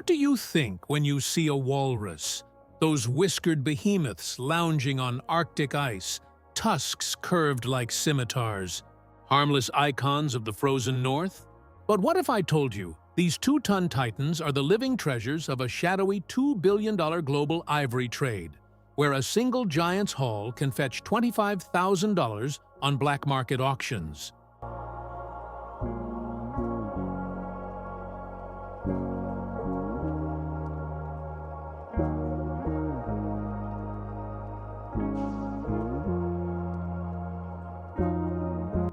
What do you think when you see a walrus? Those whiskered behemoths lounging on Arctic ice, tusks curved like scimitars, harmless icons of the frozen north? But what if I told you these 2-ton titans are the living treasures of a shadowy $2 billion global ivory trade, where a single giant's haul can fetch $25,000 on black market auctions?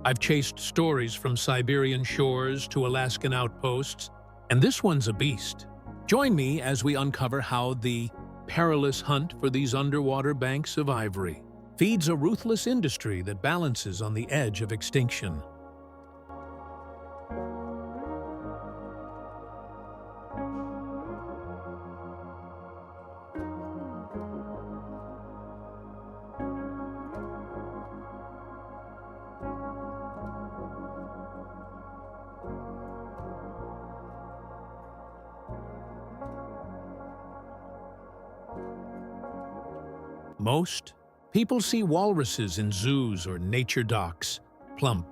I've chased stories from Siberian shores to Alaskan outposts, and this one's a beast. Join me as we uncover how the perilous hunt for these underwater banks of ivory feeds a ruthless industry that balances on the edge of extinction. Most people see walruses in zoos or nature docks, plump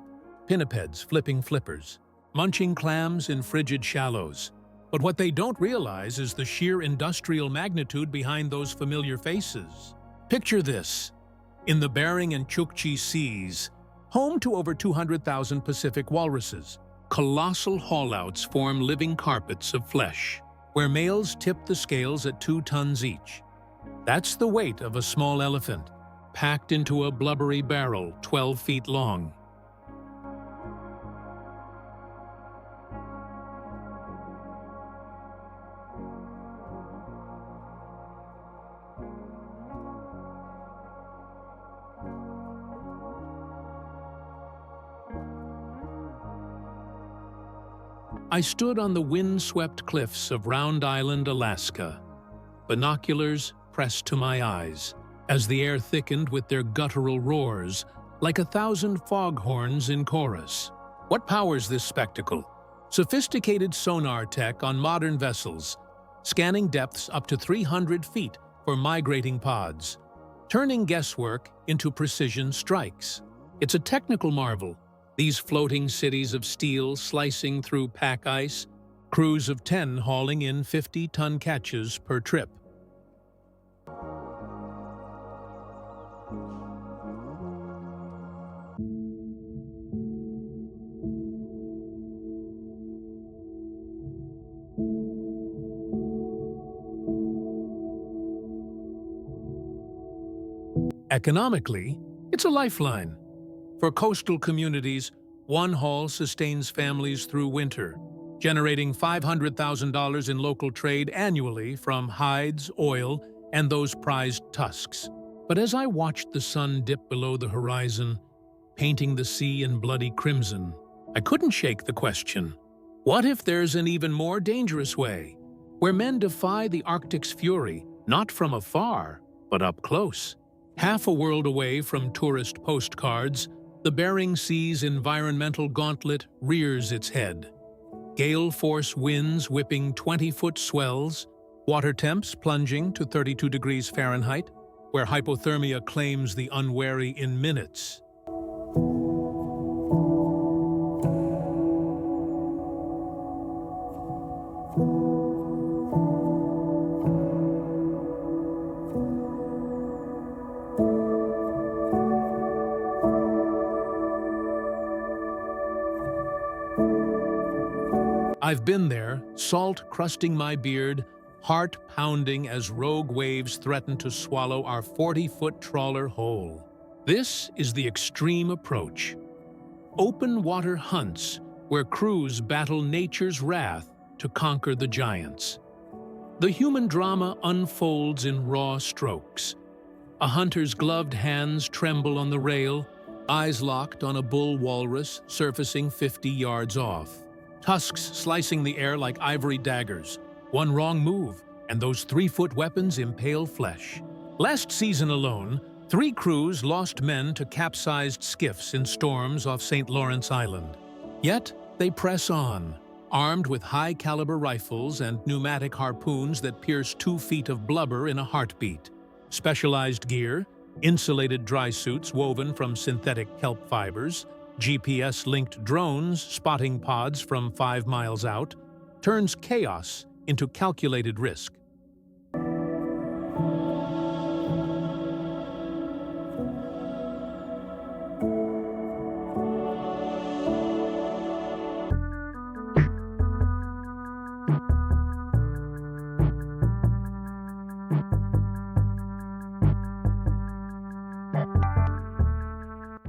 pinnipeds flipping flippers, munching clams in frigid shallows. But what they don't realize is the sheer industrial magnitude behind those familiar faces. Picture this: in the Bering and Chukchi Seas, home to over 200,000 Pacific walruses, colossal haulouts form living carpets of flesh, where males tip the scales at 2 tons each. That's the weight of a small elephant, packed into a blubbery barrel 12 feet long. I stood on the wind-swept cliffs of Round Island, Alaska, binoculars pressed to my eyes, as the air thickened with their guttural roars, like 1,000 foghorns in chorus. What powers this spectacle? Sophisticated sonar tech on modern vessels, scanning depths up to 300 feet for migrating pods, turning guesswork into precision strikes. It's a technical marvel, these floating cities of steel slicing through pack ice, crews of 10 hauling in 50-ton catches per trip. Economically, it's a lifeline. For coastal communities, one haul sustains families through winter, generating $500,000 in local trade annually from hides, oil, and those prized tusks. But as I watched the sun dip below the horizon, painting the sea in bloody crimson, I couldn't shake the question: what if there's an even more dangerous way, where men defy the Arctic's fury, not from afar, but up close? Half a world away from tourist postcards, the Bering Sea's environmental gauntlet rears its head. Gale-force winds whipping 20-foot swells, water temps plunging to 32 degrees Fahrenheit, where hypothermia claims the unwary in minutes. I've been there, salt crusting my beard, heart pounding as rogue waves threaten to swallow our 40-foot trawler whole. This is the extreme approach. Open water hunts where crews battle nature's wrath to conquer the giants. The human drama unfolds in raw strokes. A hunter's gloved hands tremble on the rail, eyes locked on a bull walrus surfacing 50 yards off. Tusks slicing the air like ivory daggers. One wrong move, and those 3-foot weapons impale flesh. Last season alone, 3 crews lost men to capsized skiffs in storms off St. Lawrence Island. Yet, they press on, armed with high-caliber rifles and pneumatic harpoons that pierce 2 feet of blubber in a heartbeat. Specialized gear, insulated dry suits woven from synthetic kelp fibers, GPS-linked drones spotting pods from 5 miles out, turns chaos into calculated risk.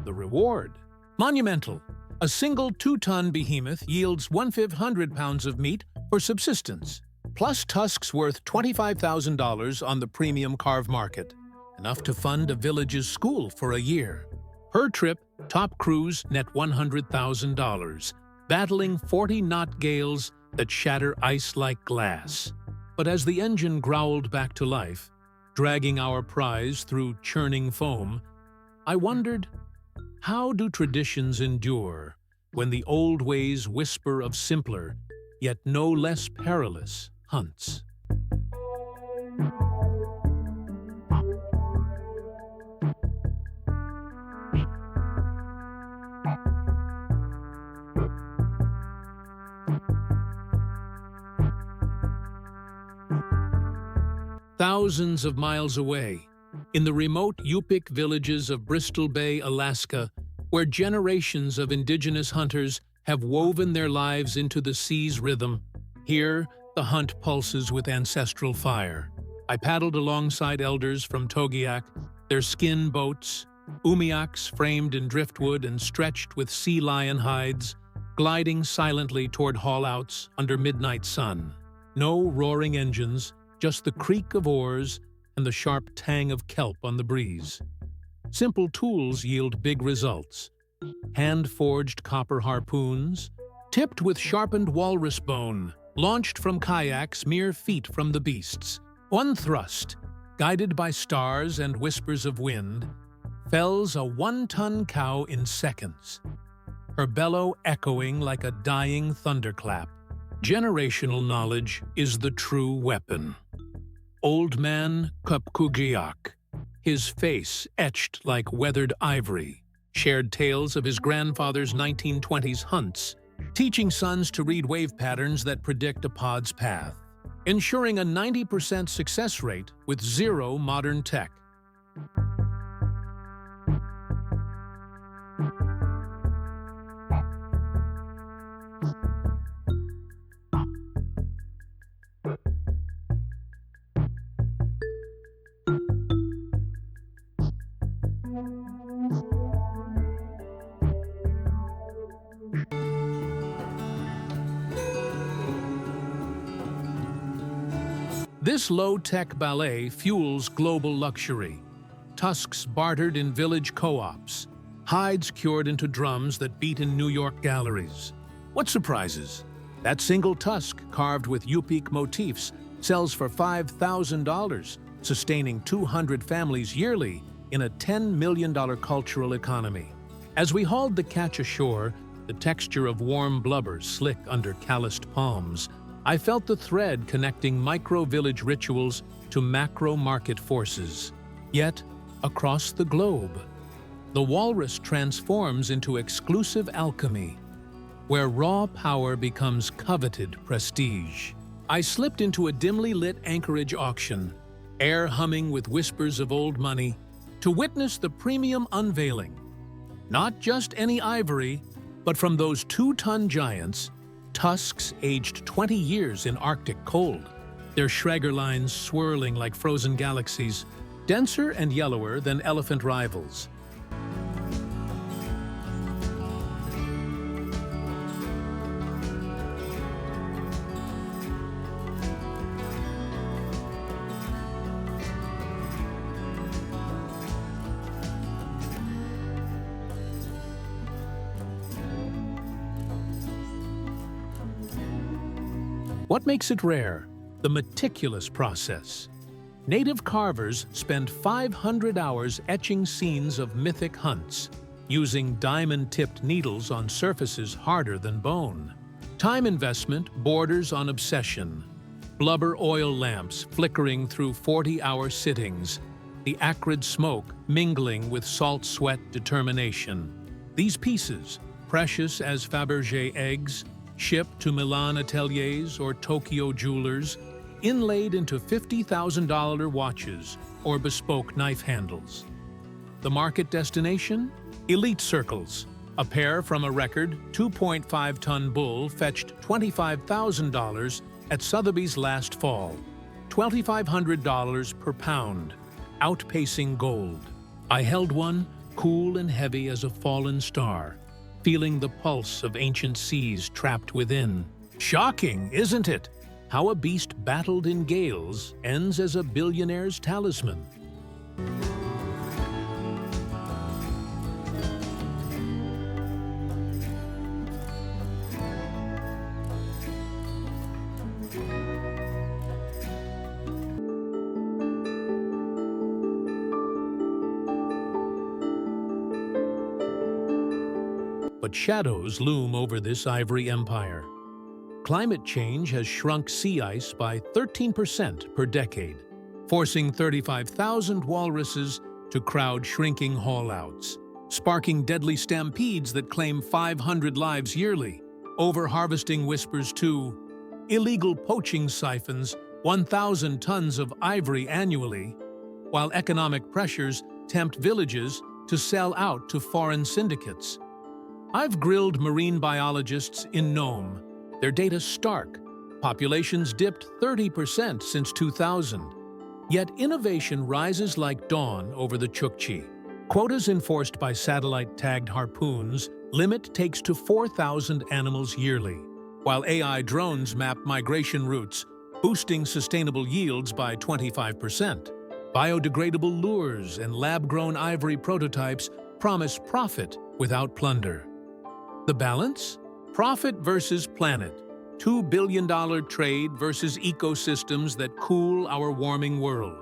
The reward? Monumental. A single 2-ton behemoth yields 1,500 pounds of meat for subsistence, plus tusks worth $25,000 on the premium carve market, enough to fund a village's school for a year. Per trip, top crews net $100,000, battling 40-knot gales that shatter ice like glass. But as the engine growled back to life, dragging our prize through churning foam, I wondered, how do traditions endure when the old ways whisper of simpler, yet no less perilous, hunts? Thousands of miles away, in the remote Yupik villages of Bristol Bay, Alaska, where generations of indigenous hunters have woven their lives into the sea's rhythm, here the hunt pulses with ancestral fire. I paddled alongside elders from Togiak, their skin boats, umiaks framed in driftwood and stretched with sea lion hides, gliding silently toward haulouts under midnight sun. No roaring engines, just the creak of oars and the sharp tang of kelp on the breeze. Simple tools yield big results. Hand-forged copper harpoons, tipped with sharpened walrus bone, launched from kayaks mere feet from the beasts. One thrust, guided by stars and whispers of wind, fells a 1-ton cow in seconds, her bellow echoing like a dying thunderclap. Generational knowledge is the true weapon. Old man Kupkugiak, his face etched like weathered ivory, shared tales of his grandfather's 1920s hunts, teaching sons to read wave patterns that predict a pod's path, ensuring a 90% success rate with zero modern tech. This low-tech ballet fuels global luxury. Tusks bartered in village co-ops, hides cured into drums that beat in New York galleries. What surprises? That single tusk, carved with Yupik motifs, sells for $5,000, sustaining 200 families yearly in a $10 million cultural economy. As we hauled the catch ashore, the texture of warm blubber slick under calloused palms, I felt the thread connecting micro-village rituals to macro-market forces. Yet, across the globe, the walrus transforms into exclusive alchemy, where raw power becomes coveted prestige. I slipped into a dimly lit Anchorage auction, air humming with whispers of old money, to witness the premium unveiling. Not just any ivory, but from those 2-ton giants, tusks aged 20 years in Arctic cold, their Schrager lines swirling like frozen galaxies, denser and yellower than elephant rivals. What makes it rare? The meticulous process. Native carvers spend 500 hours etching scenes of mythic hunts, using diamond-tipped needles on surfaces harder than bone. Time investment borders on obsession. Blubber oil lamps flickering through 40-hour sittings, the acrid smoke mingling with salt sweat determination. These pieces, precious as Fabergé eggs, shipped to Milan ateliers or Tokyo jewelers, inlaid into $50,000 watches or bespoke knife handles. The market destination? Elite circles. A pair from a record 2.5-ton bull fetched $25,000 at Sotheby's last fall, $2,500 per pound, outpacing gold. I held one, cool and heavy as a fallen star, feeling the pulse of ancient seas trapped within. Shocking, isn't it? How a beast battled in gales ends as a billionaire's talisman. But shadows loom over this ivory empire. Climate change has shrunk sea ice by 13% per decade, forcing 35,000 walruses to crowd shrinking haulouts, sparking deadly stampedes that claim 500 lives yearly. Over-harvesting whispers too. Illegal poaching siphons 1,000 tons of ivory annually, while economic pressures tempt villages to sell out to foreign syndicates. I've grilled marine biologists in Nome. Their data's stark. Populations dipped 30% since 2000. Yet innovation rises like dawn over the Chukchi. Quotas enforced by satellite-tagged harpoons limit takes to 4,000 animals yearly, while AI drones map migration routes, boosting sustainable yields by 25%. Biodegradable lures and lab-grown ivory prototypes promise profit without plunder. The balance? Profit versus planet. $2 billion trade versus ecosystems that cool our warming world.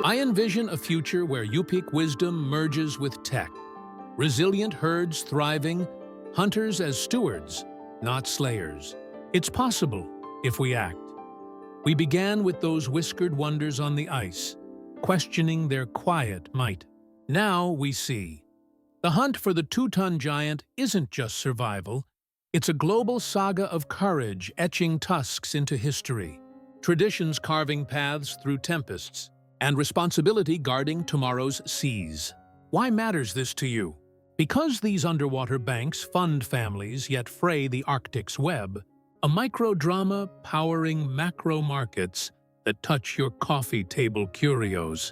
I envision a future where Yupik wisdom merges with tech. Resilient herds thriving, hunters as stewards, not slayers. It's possible if we act. We began with those whiskered wonders on the ice, questioning their quiet might. Now we see. The hunt for the 2-ton giant isn't just survival. It's a global saga of courage etching tusks into history, traditions carving paths through tempests, and responsibility guarding tomorrow's seas. Why matters this to you? Because these underwater banks fund families yet fray the Arctic's web, a microdrama powering macro markets that touch your coffee table curios.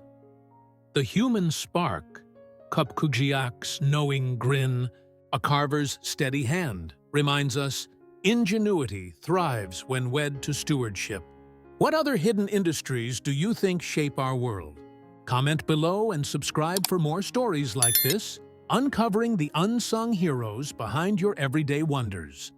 The human spark, Kupkujiak's knowing grin, a carver's steady hand, reminds us ingenuity thrives when wed to stewardship. What other hidden industries do you think shape our world? Comment below and subscribe for more stories like this, uncovering the unsung heroes behind your everyday wonders.